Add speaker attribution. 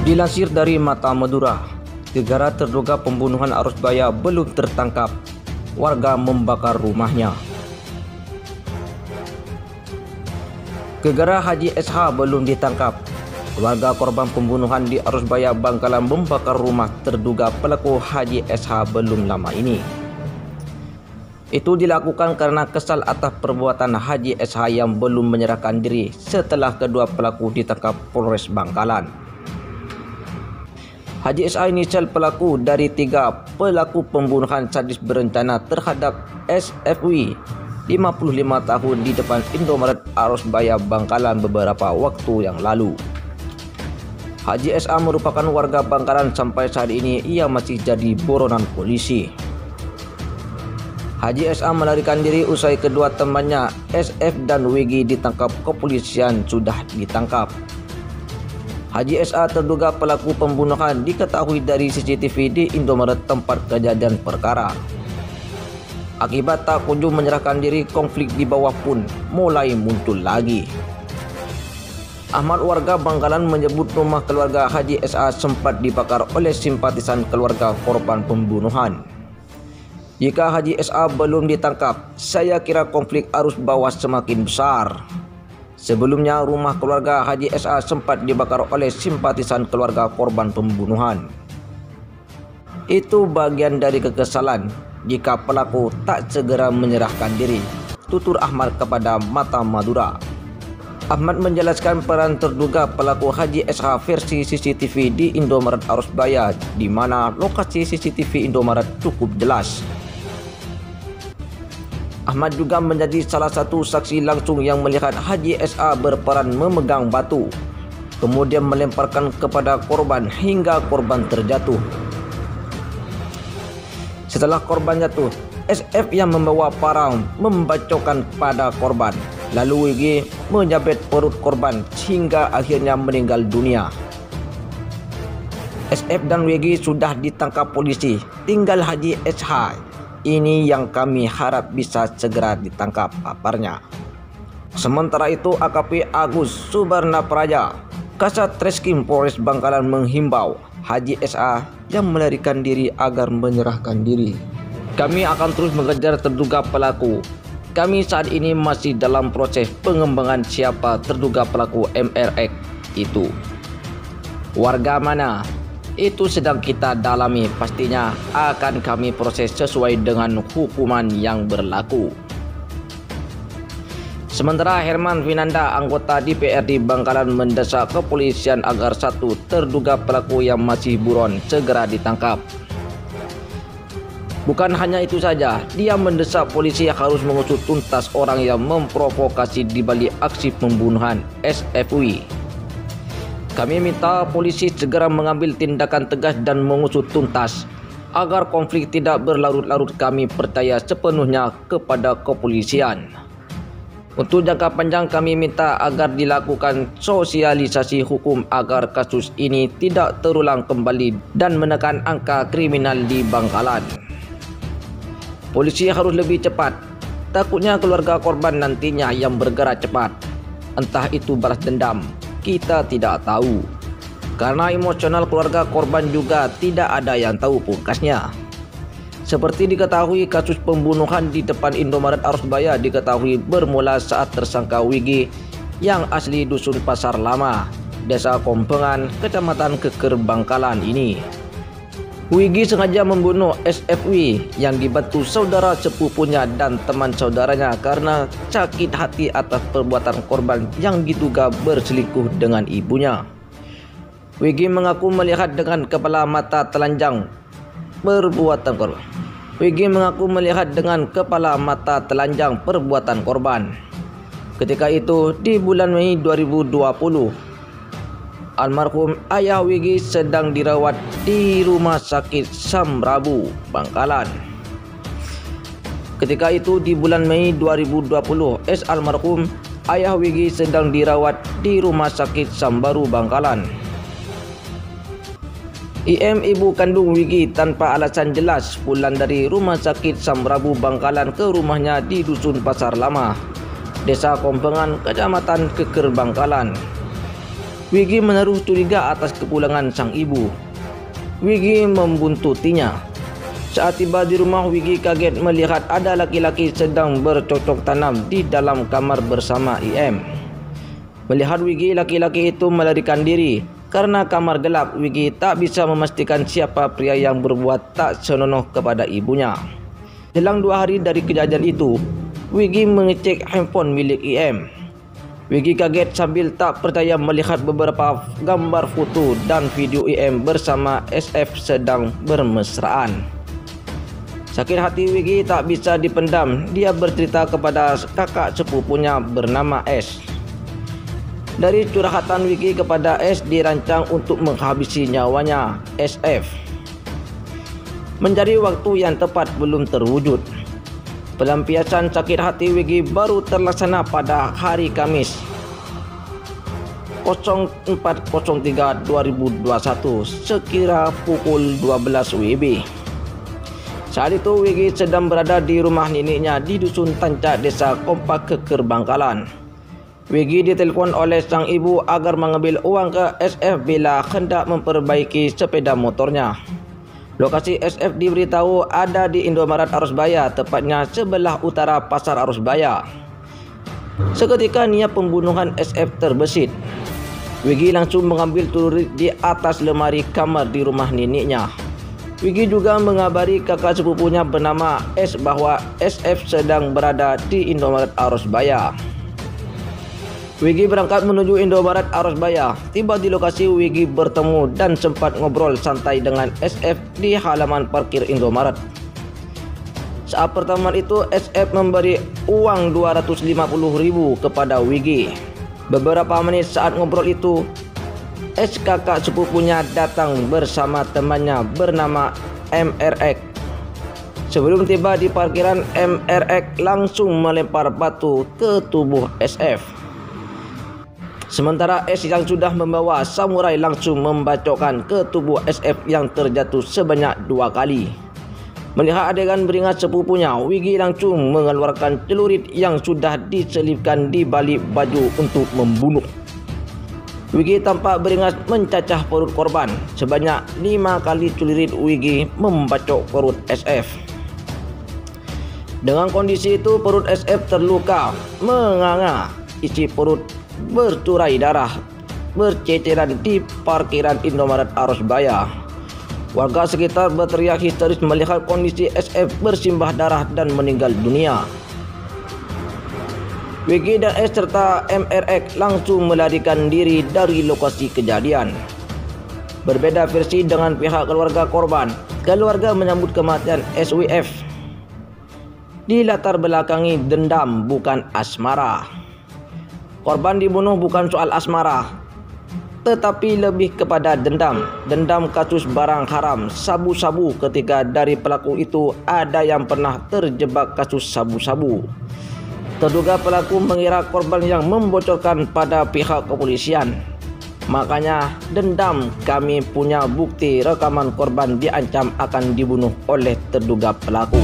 Speaker 1: Dilansir dari Mata Madura, gegara terduga pembunuhan Arusbaya belum tertangkap. Warga membakar rumahnya. Gegara Haji SH belum ditangkap. Keluarga korban pembunuhan di Arusbaya Bangkalan membakar rumah terduga pelaku Haji SH belum lama ini. Itu dilakukan karena kesal atas perbuatan Haji SH yang belum menyerahkan diri setelah kedua pelaku ditangkap Polres Bangkalan. Haji SH inisial pelaku dari 3 pelaku pembunuhan sadis berencana terhadap SFW 55 tahun di depan Indomaret Arusbaya Bangkalan beberapa waktu yang lalu. Haji SH merupakan warga Bangkalan sampai saat ini ia masih jadi buronan polisi. Haji SH melarikan diri usai kedua temannya SF dan WG ditangkap kepolisian sudah ditangkap. Haji SH terduga pelaku pembunuhan diketahui dari CCTV di Indomaret tempat kejadian perkara. Akibat tak kunjung menyerahkan diri, konflik di bawah pun mulai muncul lagi. Ahmad warga Bangkalan menyebut rumah keluarga Haji SH sempat dibakar oleh simpatisan keluarga korban pembunuhan. Jika Haji SH belum ditangkap, saya kira konflik arus bawah semakin besar. Sebelumnya rumah keluarga Haji SH sempat dibakar oleh simpatisan keluarga korban pembunuhan. Itu bagian dari kekesalan jika pelaku tak segera menyerahkan diri, tutur Ahmad kepada Mata Madura. Ahmad menjelaskan peran terduga pelaku Haji SH versi CCTV di Indomaret Arusbaya, di mana lokasi CCTV Indomaret cukup jelas. Ahmad juga menjadi salah satu saksi langsung yang melihat Haji SH berperan memegang batu, kemudian melemparkan kepada korban hingga korban terjatuh. Setelah korban jatuh, SF yang membawa parang membacokkan pada korban, lalu WG menyabet perut korban hingga akhirnya meninggal dunia. SF dan WG sudah ditangkap polisi, tinggal Haji SH. Ini yang kami harap bisa segera ditangkap, paparnya. Sementara itu, AKP Agus Subarnapraja, Kasat Reskrim Polres Bangkalan menghimbau Haji SH yang melarikan diri agar menyerahkan diri. Kami akan terus mengejar terduga pelaku. Kami saat ini masih dalam proses pengembangan siapa terduga pelaku MRX itu. Warga mana? Itu sedang kita dalami, pastinya akan kami proses sesuai dengan hukuman yang berlaku. Sementara Herman Winanda, anggota DPRD Bangkalan mendesak kepolisian agar satu terduga pelaku yang masih buron segera ditangkap. Bukan hanya itu saja, dia mendesak polisi harus mengusut tuntas orang yang memprovokasi di balik aksi pembunuhan SFW. Kami minta polisi segera mengambil tindakan tegas dan mengusut tuntas agar konflik tidak berlarut-larut. Kami percaya sepenuhnya kepada kepolisian. Untuk jangka panjang kami minta agar dilakukan sosialisasi hukum agar kasus ini tidak terulang kembali dan menekan angka kriminal di Bangkalan. Polisi harus lebih cepat. Takutnya keluarga korban nantinya yang bergerak cepat. Entah itu balas dendam, kita tidak tahu. Karena emosional keluarga korban juga tidak ada yang tahu pungkasnya. Seperti diketahui, kasus pembunuhan di depan Indomaret Arusbaya diketahui bermula saat tersangka WG yang asli Dusun Pasar Lama, Desa Kompengan, Kecamatan Keker, Bangkalan ini. WG sengaja membunuh SFW yang dibantu saudara sepupunya dan teman saudaranya karena sakit hati atas perbuatan korban yang diduga berselingkuh dengan ibunya. WG mengaku melihat dengan kepala mata telanjang perbuatan korban. WG mengaku melihat dengan kepala mata telanjang perbuatan korban. Ketika itu di bulan Mei 2020, almarhum ayah WG sedang dirawat di Rumah Sakit Samrabu, Bangkalan. Ketika itu di bulan Mei 2020, almarhum ayah WG sedang dirawat di Rumah Sakit Sambaru, Bangkalan. IM, ibu kandung WG, tanpa alasan jelas pulang dari Rumah Sakit Samrabu, Bangkalan ke rumahnya di Dusun Pasar Lama, Desa Kompengan, Kecamatan Keker, Bangkalan. Wigi menaruh curiga atas kepulangan sang ibu. Wigi membuntutinya. Saat tiba di rumah, Wigi kaget melihat ada laki-laki sedang bercocok tanam di dalam kamar bersama IM. Melihat Wigi, laki-laki itu melarikan diri. Karena kamar gelap, Wigi tak bisa memastikan siapa pria yang berbuat tak senonoh kepada ibunya. Selang 2 hari dari kejadian itu, Wigi mengecek handphone milik IM. Wigi kaget sambil tak percaya melihat beberapa gambar foto dan video IM bersama SF sedang bermesraan. Sakit hati Wigi tak bisa dipendam. Dia bercerita kepada kakak sepupunya bernama S. Dari curhatan Wigi kepada S dirancang untuk menghabisi nyawanya SF. Mencari waktu yang tepat belum terwujud. Pelampiasan sakit hati Wigi baru terlaksana pada hari Kamis 04.03.2021 sekira pukul 12 WIB. Saat itu Wigi sedang berada di rumah neneknya di Dusun Tancak, Desa Kompak, Keker, Bangkalan. Wigi ditelepon oleh sang ibu agar mengambil uang ke SF bila hendak memperbaiki sepeda motornya. Lokasi SF diberitahu ada di Indomaret Arusbaya, tepatnya sebelah utara Pasar Arusbaya. Seketika niat pembunuhan SF terbesit. Wigi langsung mengambil celurit di atas lemari kamar di rumah neneknya. Wigi juga mengabari kakak sepupunya bernama S bahwa SF sedang berada di Indomaret Arusbaya. Wigi berangkat menuju Indomaret Arusbaya. Tiba di lokasi, Wigi bertemu dan sempat ngobrol santai dengan SF di halaman parkir Indomaret. Saat pertemuan itu, SF memberi uang 250.000 kepada Wigi. Beberapa menit saat ngobrol itu, S kakak sepupunya datang bersama temannya bernama MRX. Sebelum tiba di parkiran, MRX langsung melempar batu ke tubuh SF. Sementara S yang sudah membawa samurai langsung membacokkan ke tubuh SF yang terjatuh sebanyak 2 kali. Melihat adegan beringat sepupunya, Wigi langsung mengeluarkan celurit yang sudah diselipkan di balik baju untuk membunuh. Wigi tampak beringat mencacah perut korban. Sebanyak 5 kali celurit Wigi membacok perut SF. Dengan kondisi itu, perut SF terluka, menganga, isi perut bercurai darah, berceceran di parkiran Indomaret Arusbaya. Warga sekitar berteriak histeris melihat kondisi SF bersimbah darah dan meninggal dunia. Wigi dan S serta MRX langsung melarikan diri dari lokasi kejadian. Berbeda versi dengan pihak keluarga korban. Keluarga menyambut kematian SWF dilatar belakangi dendam bukan asmara. Korban dibunuh bukan soal asmara, tetapi lebih kepada dendam. Dendam kasus barang haram, sabu-sabu, ketika dari pelaku itu ada yang pernah terjebak kasus sabu-sabu. Terduga pelaku mengira korban yang membocorkan pada pihak kepolisian. Makanya dendam, kami punya bukti rekaman korban diancam akan dibunuh oleh terduga pelaku.